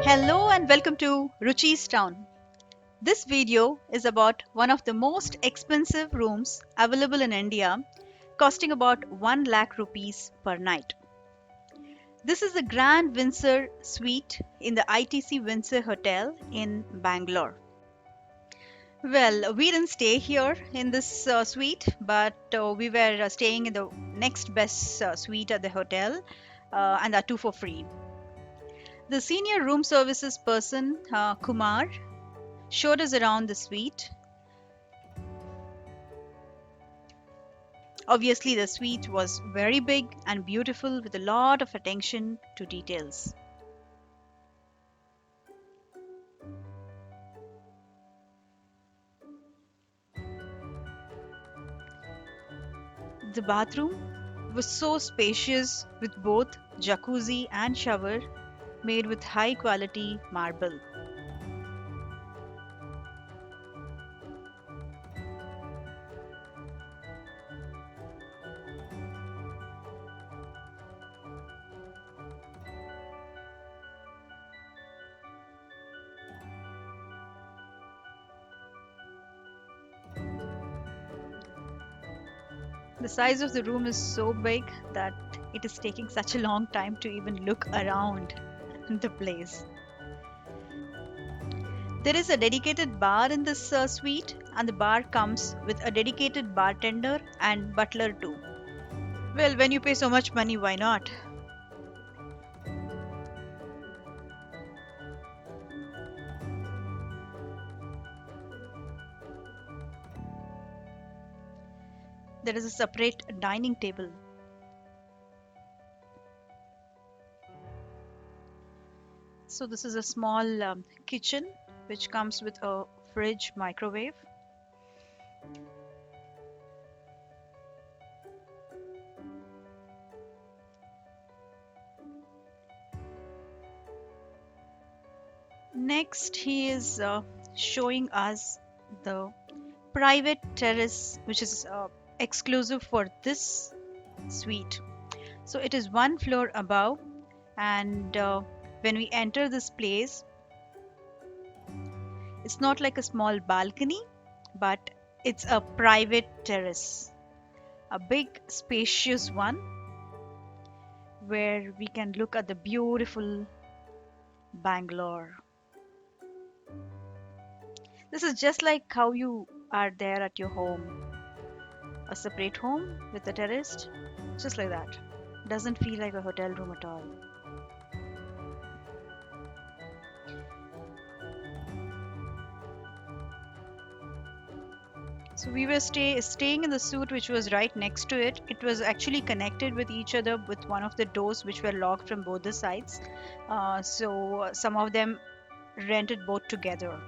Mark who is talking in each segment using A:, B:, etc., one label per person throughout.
A: Hello and welcome to Ruchi's Town. This video is about one of the most expensive rooms available in India, costing about 1 lakh rupees per night. This is the Grand Windsor Suite in the ITC Windsor Hotel in Bangalore. Well, we didn't stay here in this suite, but we were staying in the next best suite at the hotel, and that too for free. The senior room services person, Kumar, showed us around the suite. Obviously, the suite was very big and beautiful with a lot of attention to details. The bathroom was so spacious with both jacuzzi and shower made with high quality marble. The size of the room is so big that it is taking such a long time to even look around the place. There is a dedicated bar in this suite, and the bar comes with a dedicated bartender and butler too. Well, when you pay so much money, why not? There is a separate dining table. So, this is a small kitchen which comes with a fridge microwave. Next, he is showing us the private terrace, which is exclusive for this suite. So, it is one floor above, and when we enter this place, it's not like a small balcony, but it's a private terrace, a big, spacious one where we can look at the beautiful Bangalore. This is just like how you are there at your home, a separate home with a terrace, just like that. Doesn't feel like a hotel room at all. So we were staying in the suite which was right next to it. It was actually connected with each other with one of the doors which were locked from both the sides. So some of them rented both together.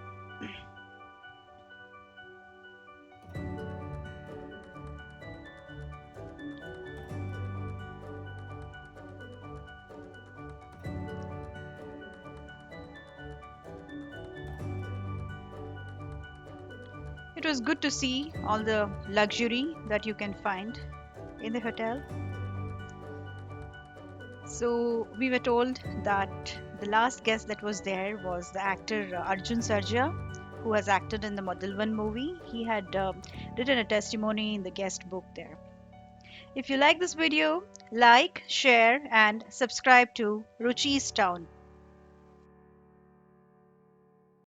A: It was good to see all the luxury that you can find in the hotel. So we were told that the last guest that was there was the actor Arjun Sarja, who has acted in the Madalvan movie. He had written a testimony in the guest book there. If you like this video, like, share, and subscribe to Ruchi's Town.